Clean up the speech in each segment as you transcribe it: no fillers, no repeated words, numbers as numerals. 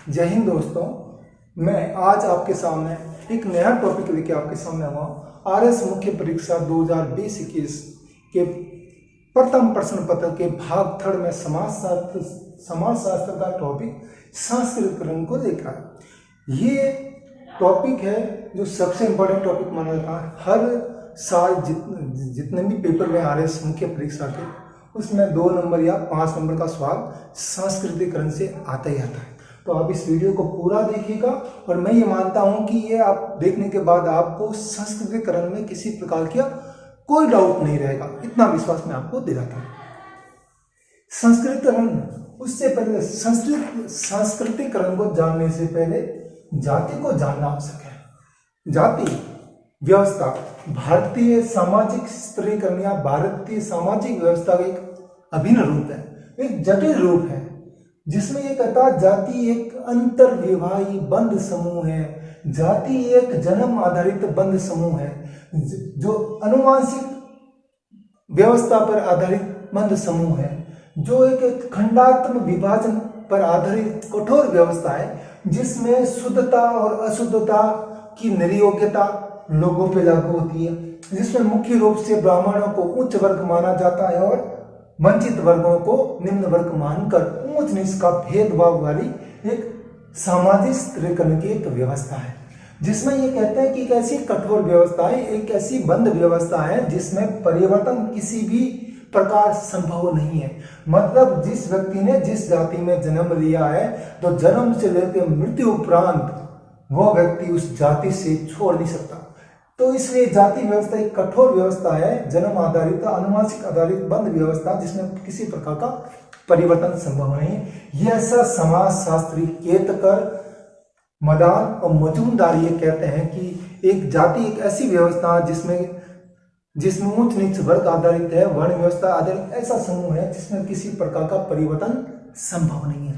जय हिंद दोस्तों। मैं आज आपके सामने एक नया टॉपिक लेके आपके सामने हुआ। आरएस मुख्य परीक्षा 2020-21 के प्रथम प्रश्न पत्र के भाग थर्ड में समाजशास्त्र का टॉपिक सांस्कृतिक रंग को देखा है। ये टॉपिक है जो सबसे इम्पोर्टेंट टॉपिक माना जाता है। हर साल जितने भी पेपर में आरएस मुख्य परीक्षा के, उसमें 2 नंबर या 5 नंबर का सवाल सांस्कृतिक रंग से आता ही आता है। तो आप इस वीडियो को पूरा देखिएगा और मैं ये मानता हूं कि ये आप देखने के बाद आपको सांस्कृतिक रंग में किसी प्रकार का कोई डाउट नहीं रहेगा, इतना विश्वास मैं आपको दिलाता हूं। सांस्कृतिक रंग, उससे पहले सांस्कृतिक रंग को जानने से पहले जाति को जानना आवश्यक है। जाति व्यवस्था भारतीय सामाजिक स्थिरीकरण या भारतीय सामाजिक व्यवस्था का एक अभिन्न रूप है, एक जटिल रूप है, जिसमें ये कहता है जाति एक अंतर्विवाही बंध समूह है। जाति एक जन्म आधारित बंध समूह है, जो अनुवांशिक व्यवस्था पर आधारित बंध समूह है, जो एक खंडात्मक विभाजन पर आधारित कठोर व्यवस्था है, जिसमें शुद्धता और अशुद्धता की निर्योग्यता लोगों पर लागू होती है, जिसमें मुख्य रूप से ब्राह्मणों को उच्च वर्ग माना जाता है और वंचित वर्गों को निम्न वर्ग मानकर ऊंच नीच का भेदभाव वाली एक सामाजिक स्थिरीकरण की एक व्यवस्था है, जिसमें ये कहते हैं कि एक ऐसी कठोर व्यवस्था है, एक ऐसी बंद व्यवस्था है जिसमें परिवर्तन किसी भी प्रकार संभव नहीं है। मतलब जिस व्यक्ति ने जिस जाति में जन्म लिया है, तो जन्म से लेकर मृत्यु उपरांत वह व्यक्ति उस जाति से छोड़ नहीं सकता। तो इसलिए जाति व्यवस्था एक कठोर व्यवस्था है, जन्म आधारित अनुवांशिक आधारित बंद व्यवस्था, जिसमें किसी प्रकार का परिवर्तन संभव नहीं है। यह ऐसा समाजशास्त्री केतकर, मदान और मजूमदार ये कहते हैं कि एक जाति एक ऐसी व्यवस्था जिसमें उच्च नीच वर्ग आधारित है, वर्ण व्यवस्था आधारित ऐसा समूह है जिसमें किसी प्रकार का परिवर्तन संभव नहीं है।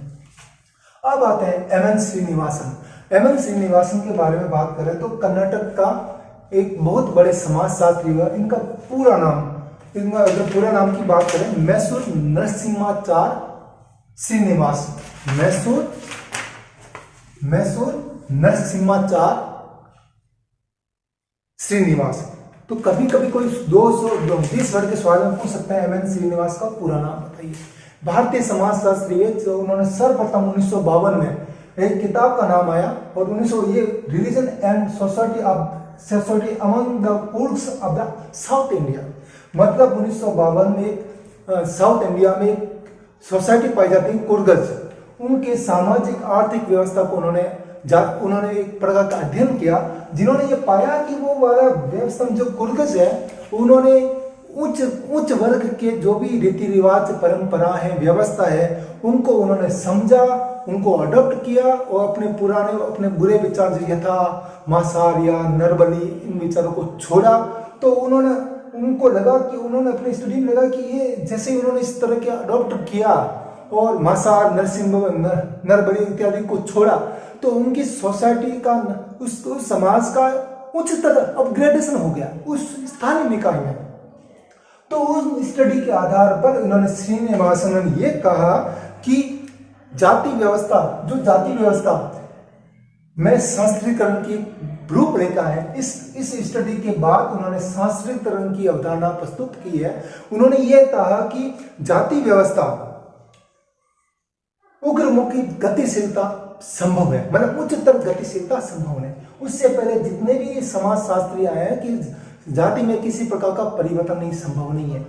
अब आते हैं एम.एन. श्रीनिवासन। एम.एन. श्रीनिवासन के बारे में बात करें तो कर्नाटक का एक बहुत बड़े समाजशास्त्री हुआ। इनका पूरा नाम की बात करें, मैसूर नरसिम्हाचार श्रीनिवास। मैसूर नरसिम्हाचार श्रीनिवास। तो कभी कभी कोई 220 वर्ग के सवाल में पूछ सकते हैं एम.एन. श्रीनिवास का पूरा नाम बताइए। भारतीय समाजशास्त्री है, जो उन्होंने सर्वप्रथम 1952 में एक किताब का नाम आया और 1900 ये religion and society among the Coorgs of the south India. मतलब 1952 में साउथ इंडिया में सोसाइटी पाई जाती है कुर्गज, उनके सामाजिक आर्थिक व्यवस्था को उन्होंने एक प्रकार का अध्ययन किया, जिन्होंने ये पाया कि वो वाला व्यवस्था जो कुर्गज है, उन्होंने उच्च वर्ग के जो भी रीति रिवाज परंपरा है व्यवस्था है, उनको उन्होंने समझा, उनको अडॉप्ट किया और अपने बुरे विचार जो यथा मांसाहार या नरबली इन विचारों को छोड़ा। तो उनको लगा कि उन्होंने अपनी स्टडी में लगा कि ये जैसे उन्होंने इस तरह के अडॉप्ट किया और मांसाहार नरबली इत्यादि को छोड़ा, तो उनकी सोसाइटी का उस समाज का उच्चतर अपग्रेडेशन हो गया उस स्थानीय निकाय में। तो उस स्टडी के आधार पर इन्होंने श्रीनिवासन ने ये कहा कि जाति व्यवस्था में सांस्कृतिकरण की रूपरेखा है। इस स्टडी के बाद उन्होंने सांस्कृतिकरण की अवधारणा प्रस्तुत की है। उन्होंने ये कहा कि जाति व्यवस्था उग्रमुखी गतिशीलता संभव है, मतलब उच्चतर गतिशीलता संभव है। उससे पहले जितने भी समाजशास्त्री आए हैं कि जाति में किसी प्रकार का परिवर्तन नहीं संभव नहीं है,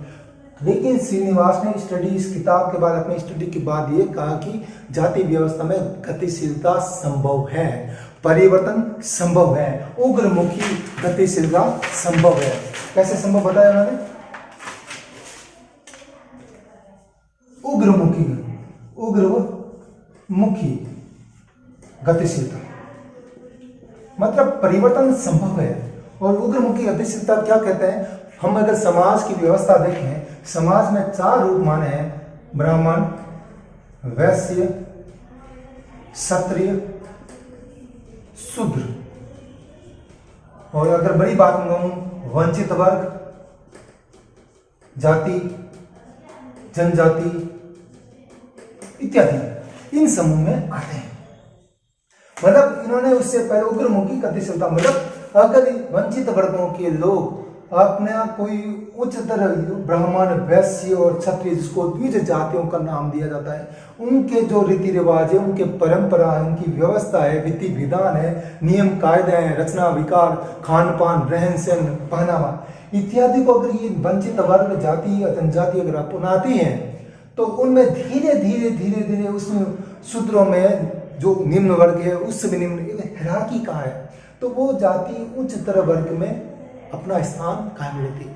लेकिन श्रीनिवास ने इस किताब के बाद अपनी स्टडी के बाद ये कहा कि जाति व्यवस्था में गतिशीलता संभव है, परिवर्तन संभव है, उग्रमुखी गतिशीलता संभव है। कैसे संभव बताया उन्होंने? उग्रमुखी गतिशीलता मतलब परिवर्तन संभव है। और उग्रमुखी गतिशीलता क्या कहते हैं? हम अगर समाज की व्यवस्था देखें, समाज में 4 रूप माने हैं, ब्राह्मण, वैश्य, क्षत्रिय, शूद्र। और अगर बड़ी बात कहूं, वंचित वर्ग, जाति, जनजाति इत्यादि इन समूह में आते हैं। मतलब इन्होंने उससे पहले उग्रमुखी गतिशीलता, मतलब अगर वंचित वर्गों के लोग अपने कोई उच्चतर ब्राह्मण, वैश्य और क्षत्रिय, जिसको द्विज जातियों का नाम दिया जाता है, उनके जो रीति रिवाज है, उनके परंपरा है, उनकी व्यवस्था है, विधि विधान है, नियम कायदे हैं, रचना विकार, खान पान, रहन सहन, पहनावा इत्यादि को अगर ये वंचित वर्ग, जाति या जनजाति अगर अपनाती हैं, तो उनमें धीरे धीरे उसमें शूद्रों में जो निम्न वर्ग है, उससे भी निम्न हिराकी का है, तो वो जाति उच्चतर वर्ग में अपना स्थान कायम लेती।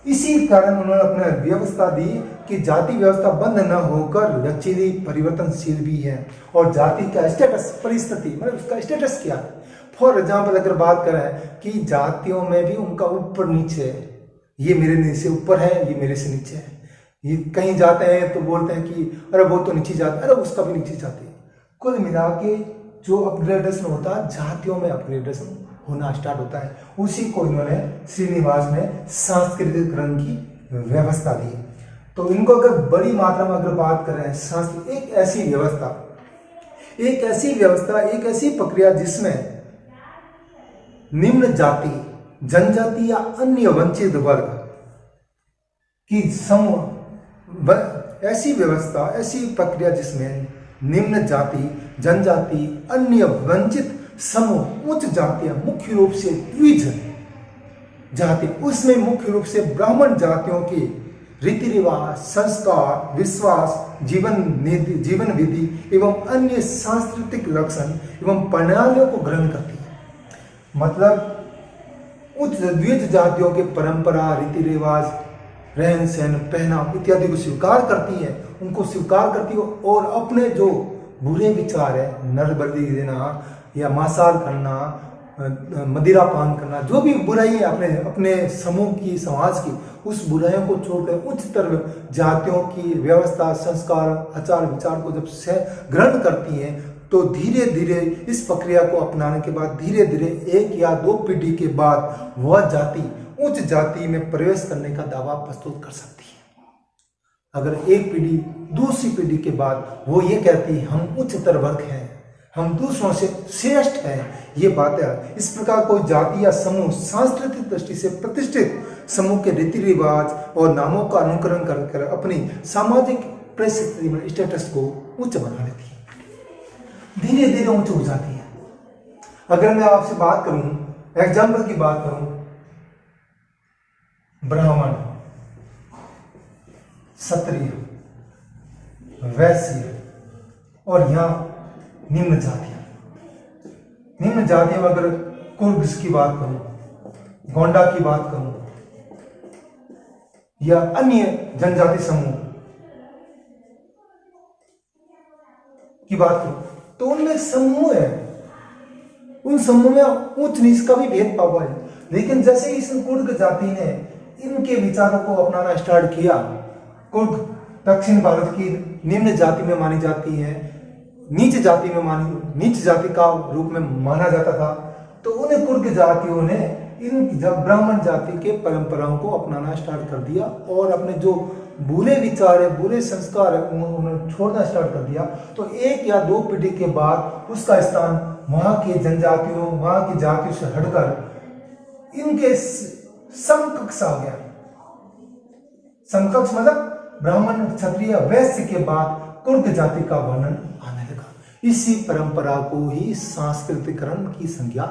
इसी कारण उन्होंने अपने व्यवस्था दी कि जाति व्यवस्था बंद न होकर लचीली, परिवर्तनशील भी है। और जाति का स्टेटस, परिस्थिति, मतलब उसका स्टेटस क्या है। फॉर एग्जाम्पल अगर बात करें कि जातियों में भी उनका ऊपर नीचे है, ये मेरे से ऊपर है, ये मेरे से नीचे है। ये कहीं जाते हैं तो बोलते हैं कि अरे वो तो नीची जाति, अरे उसका भी नीची जाति। कुल मिला के जो अपग्रेडेशन होता है, जातियों में अपग्रेडेशन होना स्टार्ट होता है। उसी को इन्होंने श्रीनिवास ने सांस्कृतिकरण की व्यवस्था दी। तो इनको अगर बड़ी मात्रा में अगर बात करें, एक ऐसी व्यवस्था, एक ऐसी प्रक्रिया जिसमें निम्न जाति, जनजाति या अन्य वंचित वर्ग की समूह, ऐसी व्यवस्था, ऐसी प्रक्रिया जिसमें निम्न जाति, जनजाति, अन्य वंचित समूह, उच्च जातियां, मुख्य रूप से द्विज जाति, उसमें मुख्य रूप से ब्राह्मण जातियों के रीति रिवाज, संस्कार, विश्वास, जीवन विधि एवं अन्य सांस्कृतिक लक्षण एवं प्रणालियों को ग्रहण करती है। मतलब उच्च द्विज जातियों के परंपरा, रीति रिवाज, रहन सहन, पहनाव इत्यादि को स्वीकार करती है, उनको स्वीकार करती है और अपने जो बुरे विचार है, नर बलि देना या मांसाहार करना, मदिरा पान करना, जो भी बुराई है अपने समूह की, समाज की, उस बुराइयों को छोड़कर उच्चतर जातियों की व्यवस्था, संस्कार, आचार विचार को जब से ग्रहण करती हैं, तो धीरे धीरे इस प्रक्रिया को अपनाने के बाद धीरे धीरे 1 या 2 पीढ़ी के बाद वह जाति उच्च जाति में प्रवेश करने का दावा प्रस्तुत कर सकती है। अगर एक पीढ़ी दूसरी पीढ़ी के बाद वो ये कहती है हम उच्चतर वर्ग हैं, हम दूसरों से श्रेष्ठ हैं, ये बात है। इस प्रकार कोई जाति या समूह सांस्कृतिक दृष्टि से प्रतिष्ठित समूह के रीति रिवाज और नामों का अनुकरण कर अपनी सामाजिक परिस्थिति में स्टेटस को उच्च बना लेती है, धीरे धीरे ऊंच हो जाती है। अगर मैं आपसे बात करूं, एग्जाम्पल की बात करूं, ब्राह्मण, क्षत्रिय, वैश्य और यहां निम्न जातियां में अगर कुर्ग की बात करूं, गोंडा की बात करूं या अन्य जनजाति समूह की बात करूं, तो उनमें समूह है, उन समूह में उच्च नीच का भी भेदभाव है। लेकिन जैसे इस कुर्ग जाति ने इनके विचारों को अपनाना स्टार्ट किया, कुर्ग दक्षिण भारत की निम्न जाति में मानी जाती है, नीच जाति का रूप में माना जाता था, तो उन्हें कुर्ग जातियों ने इन ब्राह्मण जाति के परंपराओं को अपनाना स्टार्ट कर दिया और अपने जो बुरे विचार है, बुरे संस्कार है, उन्होंने छोड़ना स्टार्ट कर दिया। तो 1 या 2 पीढ़ी के बाद उसका स्थान वहां की जनजातियों, वहां की जातियों से हटकर इनके समकक्ष आ गया। समकक्ष मतलब ब्राह्मण, क्षत्रिय, वैश्य के बाद कुर्ग जाति का वर्णन आने लगा। इसी परंपरा को ही सांस्कृतिकरण की संज्ञा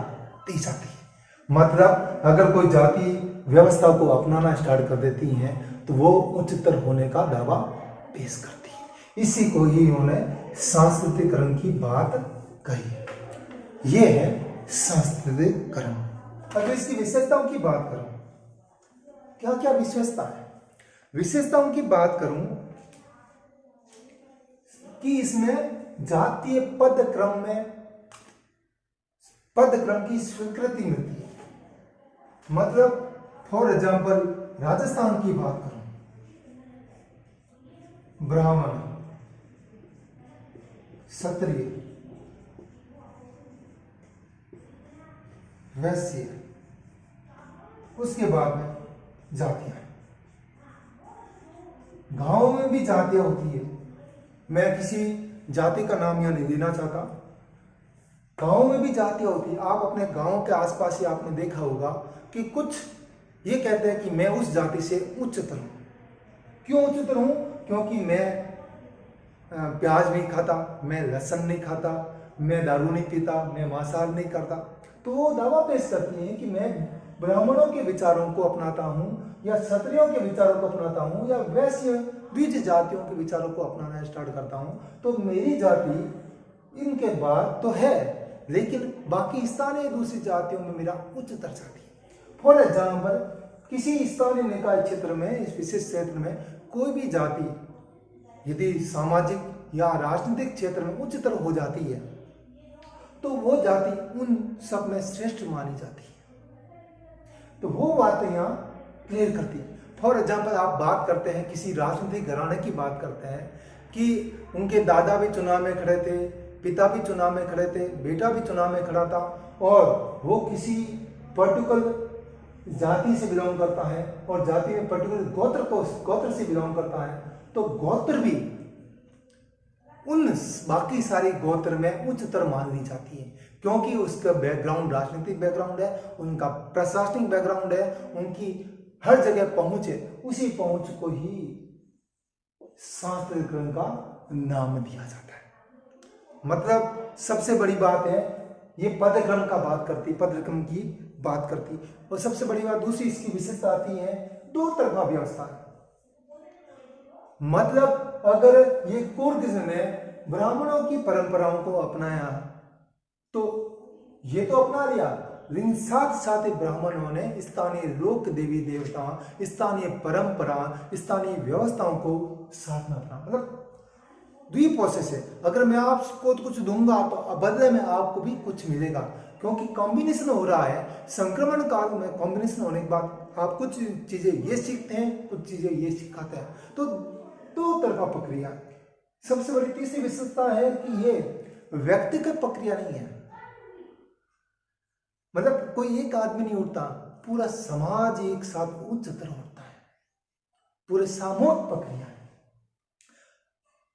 दी जाती है। मतलब अगर कोई जाति व्यवस्था को अपनाना स्टार्ट कर देती है तो वो उच्चतर होने का दावा पेश करती है। इसी को ही उन्होंने सांस्कृतिकरण की बात कही। ये है सांस्कृतिकरण। अगर इसकी विशेषताओं की बात करूं, क्या क्या विशेषता है, विशेषताओं की बात करूं कि इसमें जातीय पद क्रम की स्वीकृति मिलती है। मतलब फॉर एग्जाम्पल राजस्थान की बात करूं, ब्राह्मण, क्षत्रिय, वैश्य, उसके बाद में जातियां। गांवों में भी जातियां होती है। मैं किसी जाति का नाम यहां नहीं लेना चाहता, गाँव में भी जातियाँ होती है। आप अपने गाँव के आसपास ही आपने देखा होगा कि कुछ ये कहते हैं कि मैं उस जाति से उच्चतर हूँ। क्यों उच्चतर हूँ? क्योंकि मैं प्याज नहीं खाता, मैं लहसुन नहीं खाता, मैं दारू नहीं पीता, मैं मांसाहार नहीं करता। तो वो दावा पेश करती हैं कि मैं ब्राह्मणों के विचारों को अपनाता हूँ, या क्षत्रियों के विचारों को अपनाता हूँ, या वैश्य द्विज जातियों के विचारों को अपनाना स्टार्ट करता हूँ। तो मेरी जाति इनके बाद तो है, लेकिन बाकी स्थानीय दूसरी जातियों में मेरा उच्चतर जाति है। फॉर एग्जाम्पल, किसी स्थानीय निकाय क्षेत्र में, इस विशेष क्षेत्र में कोई भी जाति यदि सामाजिक या राजनीतिक क्षेत्र में उच्चतर हो जाती है तो वो जाति उन सब में श्रेष्ठ मानी जाती है। तो वो बातें यहाँ क्लियर करती है। फॉर एग्जाम्पल, आप बात करते हैं किसी राजनीतिक घराने की बात करते हैं कि उनके दादा भी चुनाव में खड़े थे, पिता भी चुनाव में खड़े थे, बेटा भी चुनाव में खड़ा था, और वो किसी पर्टिकुलर जाति से बिलोंग करता है और जाति में पर्टिकुलर गोत्र से बिलोंग करता है, तो गोत्र भी उन बाकी सारी गोत्र में उच्चतर मान ली जाती है, क्योंकि उसका बैकग्राउंड राजनीतिक बैकग्राउंड है, उनका प्रशासनिक बैकग्राउंड है, उनकी हर जगह पहुंच है। उसी पहुंच को ही शास्त्रीकरण का नाम दिया जाता है। मतलब सबसे बड़ी बात है, ये पदक्रम का बात करती, पदक्रम की बात करती। और सबसे बड़ी बात दूसरी इसकी विशेषता आती है, दो तरफा व्यवस्था है। मतलब अगर ये कुर्दिश ने ब्राह्मणों की परंपराओं को अपनाया तो ये तो अपना लिया, लेकिन साथ साथ ब्राह्मणों ने स्थानीय लोक देवी देवताओं, स्थानीय परंपरा, स्थानीय व्यवस्थाओं को साथ में अपना, मतलब द्वि प्रोसेस है। अगर मैं आपको कुछ दूंगा तो बदले में आपको भी कुछ मिलेगा, क्योंकि कॉम्बिनेशन हो रहा है। संक्रमण काल में कॉम्बिनेशन होने के बाद आप कुछ चीजें ये सीखते हैं, कुछ चीजें ये सिखाते हैं, तो दो तरफा प्रक्रिया। सबसे बड़ी तीसरी विशेषता है कि ये व्यक्तिगत प्रक्रिया नहीं है, मतलब कोई एक आदमी नहीं उठता, पूरा समाज एक साथ उच्चतर उठता है, पूरे सामूहिक प्रक्रिया है।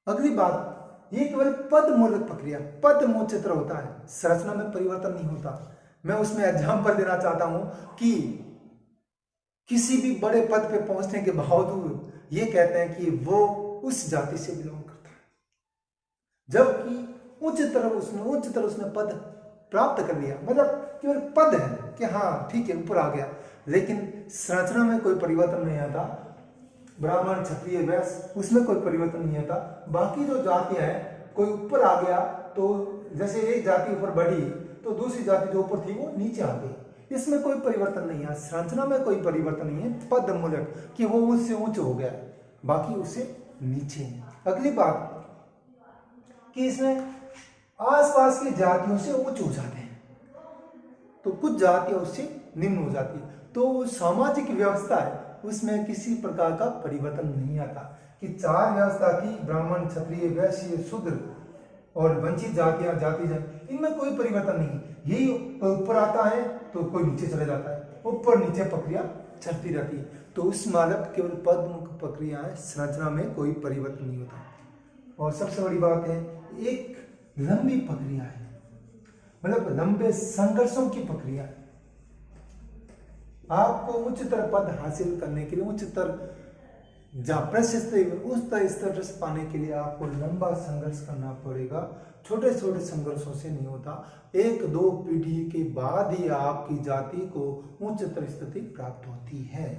अगली बात, ये केवल पद मूलक प्रक्रिया, पद में उच्चतर होता है, संरचना में परिवर्तन नहीं होता। मैं उसमें एग्जाम्पल देना चाहता हूं कि किसी भी बड़े पद पे पहुंचने के बावजूद ये कहते हैं कि वो उस जाति से बिलोंग करता है, जबकि उच्चतर उसने पद प्राप्त कर लिया, मतलब केवल पद है कि हाँ ठीक है ऊपर आ गया, लेकिन संरचना में कोई परिवर्तन नहीं आता। ब्राह्मण, क्षत्रिय, वैश्य, उसमें कोई परिवर्तन नहीं आता। बाकी जो जातियां हैं, कोई ऊपर आ गया तो जैसे एक जाति ऊपर बढ़ी तो दूसरी जाति जो ऊपर थी वो नीचे आ गई, इसमें कोई परिवर्तन नहीं है, संरचना में कोई परिवर्तन नहीं है। पद मूलक कि वो उससे उच्च हो गया, बाकी उससे नीचे है। अगली बात कि इसमें आसपास की जातियों से उच्च हो जाते हैं, तो कुछ जातियां उससे निम्न हो जाती है। तो सामाजिक व्यवस्था है उसमें किसी प्रकार का परिवर्तन नहीं आता कि चार व्यवस्था थी, ब्राह्मण, क्षत्रिय, वैश्य, शूद्र और वंचित जातियां, इनमें कोई परिवर्तन नहीं। यही कोई ऊपर आता है तो कोई नीचे चला जाता है, ऊपर नीचे प्रक्रिया चलती रहती है। तो उस मालक केवल पदमुख प्रक्रिया है, संरचना में कोई परिवर्तन नहीं होता। और सबसे बड़ी बात है, एक लंबी प्रक्रिया है, मतलब लंबे संघर्षों की प्रक्रिया है। आपको उच्चतर पद हासिल करने के लिए, उच्चतर प्रशस्त उस स्तर पाने के लिए आपको लंबा संघर्ष करना पड़ेगा। छोटे छोटे संघर्षों से नहीं होता, एक दो पीढ़ी के बाद ही आपकी जाति को उच्चतर स्थिति प्राप्त होती है।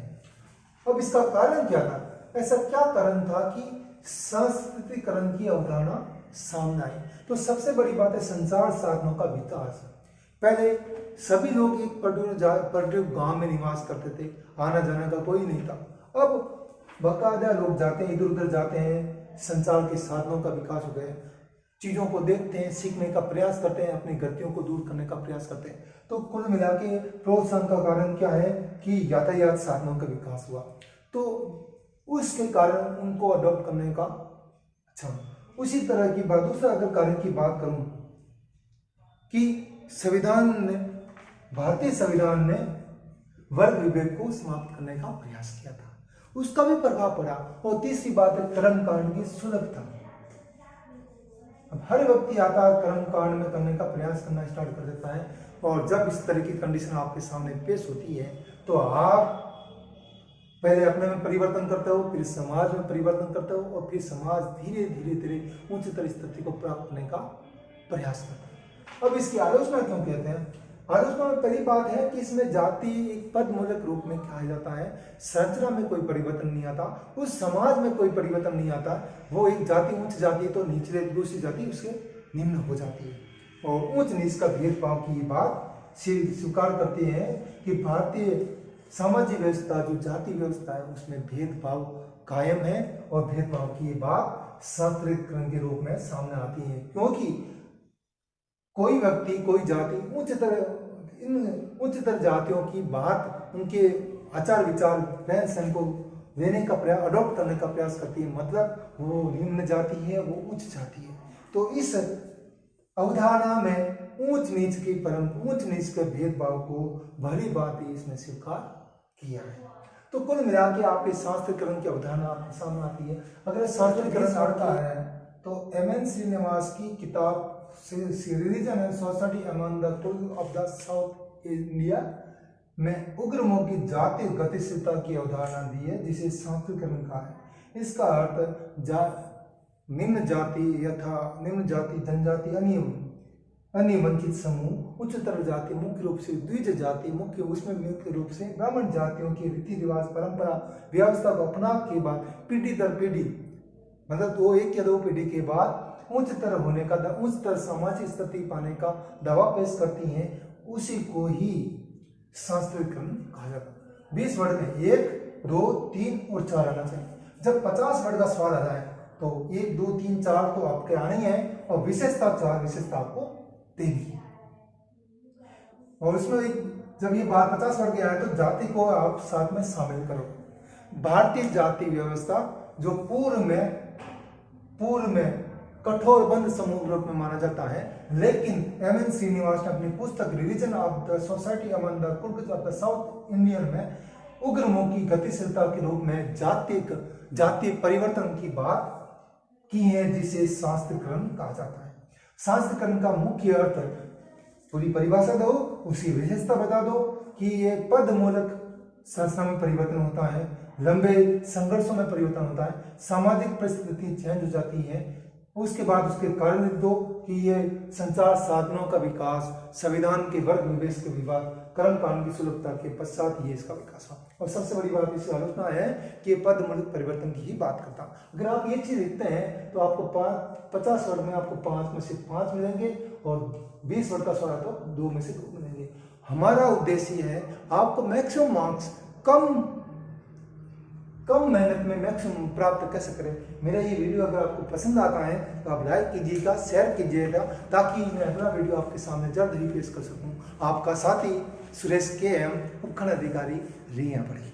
अब इसका कारण क्या था? ऐसा क्या कारण था कि संस्कृतिकरण की अवधारणा सामने आई? तो सबसे बड़ी बात है संचार साधनों का विकास। पहले सभी लोग एक पर्टिकुलर गांव में निवास करते थे, आना जाने का कोई नहीं था। अब बाकायदा लोग जाते हैं, इधर उधर जाते हैं, संचार के साधनों का विकास हो गया, चीज़ों को देखते हैं, सीखने का प्रयास करते हैं, अपनी गलतियों को दूर करने का प्रयास करते हैं। तो कुल मिला के प्रोत्साहन का कारण क्या है कि यातायात साधनों का विकास हुआ, तो उसके कारण उनको अडॉप्ट करने का अच्छा। उसी तरह की बात, दूसरा अगर कारण की बात करूं कि भारतीय संविधान ने वर्ग विभेद को समाप्त करने का प्रयास किया था, उसका भी प्रभाव पड़ा। और तीसरी बात है कर्मकांड की सुलभता। अब हर व्यक्ति आता है कर्म कांड में करने का प्रयास करना स्टार्ट कर देता है, और जब इस तरह की कंडीशन आपके सामने पेश होती है तो आप पहले अपने में परिवर्तन करते हो, फिर समाज में परिवर्तन करते हो, और फिर समाज धीरे धीरे धीरे उच्चतर स्थिति को प्राप्त करने का प्रयास करता है। अब इसकी आलोचना क्यों कहते हैं? आलोचना में पहली बात है कि इसमें जाति एक पद मूलक रूप में कहा जाता है, संरचना में कोई परिवर्तन नहीं आता, उस समाज में कोई परिवर्तन नहीं आता। वो एक जाति उच्च जाति है तो निचले दूसरी जाति उसके निम्न हो जाती है, और उच्च नीच का भेदभाव की बात स्वीकार करते हैं कि भारतीय सामाजिक व्यवस्था जो जाति व्यवस्था है उसमें भेदभाव कायम है, और भेदभाव की बात सांस्कृतिकरण के रूप में सामने आती है, क्योंकि कोई व्यक्ति कोई जाति उच्चतर जातियों की बात, उनके आचार विचार रहन सहन को लेने का प्रयास, अडॉप्ट करने का प्रयास करती है, मतलब वो निम्न जाति है, वो उच्च जाति है। तो इस अवधारणा में ऊंच नीच के भेदभाव को भली बात इसमें स्वीकार किया है। तो कुल मिला के आपके शास्त्रीकरण की अवधारणा आपके सामने आती है। अगर शास्त्रीकरण आता है तो एम.एन. श्रीनिवास की किताब religion and society among the people of the south India में उग्रमुखी जाति गतिशीलता की अवधारणा दी है, जिसे शास्त्रीकरण कहा है। इसका अर्थ निम्न जाति जनजाति अनिवंचित समूह, उच्चतर जाति मुख्य रूप से द्विज जाति मुख्य रूप से ब्राह्मण जातियों की रीति रिवाज परंपरा व्यवस्था को अपना के बाद पीढ़ी दर पीढ़ी, मतलब वो एक या दो पीढ़ी के बाद उच्चतर सामाजिक स्थिति पाने का दावा पेश करती हैं, उसी को ही शास्त्रीकरण कहा जाता है। 20 वर्ड में 1, 2, 3 और 4 आना चाहिए। जब 50 वर्ड का सवाल आ जाए तो 1, 2, 3, 4 तो आपके आने ही है, और विशेषता 4 विशेषता आपको देनी है। और उसमें जब ये बात 50 वर्ग की आए तो जाति को आप साथ में शामिल करो। भारतीय जाति व्यवस्था जो पूर्व में कठोर बंद समूह रूप में माना जाता है, लेकिन एम.एन. श्रीनिवास ने अपनी पुस्तक religion of the society among the people of the south Indian में उग्रमुखी गतिशीलता के रूप में जातीय परिवर्तन की बात की है, जिसे शास्त्रीकरण कहा जाता है। शास्त्रीकरण का मुख्य अर्थ पूरी परिभाषा दो, उसी विशेषता बता दो कि ये पद मूलक संरचना में परिवर्तन होता है, लंबे संघर्षों में परिवर्तन होता है, सामाजिक परिस्थिति चेंज हो जाती है, उसके बाद उसके कारण लिख दो कि ये संचार साधनों का विकास, संविधान के वर्ग विवेश के विवाद, कर्म कांड की सुलभता के पश्चात ये इसका विकास हुआ। और सबसे बड़ी बात इसकी आलोचना है कि पद मूलक परिवर्तन की ही बात करता। अगर आप ये चीज लिखते हैं तो आपको 50 वर्ड में आपको 5 में से 5 मिलेंगे, और 20 वर्ड का सवाल है तो 2 में से 2 मिलेंगे। हमारा उद्देश्य है आपको मैक्सिमम मार्क्स कम मेहनत में मैक्सिमम प्राप्त कैसे करें। मेरा ये वीडियो अगर आपको पसंद आता है तो आप लाइक कीजिएगा, शेयर कीजिएगा, ताकि मैं अगला वीडियो आपके सामने जल्द ही पेश कर सकूं। आपका साथी सुरेश के.एम. उपखंड अधिकारी रिया पड़ी।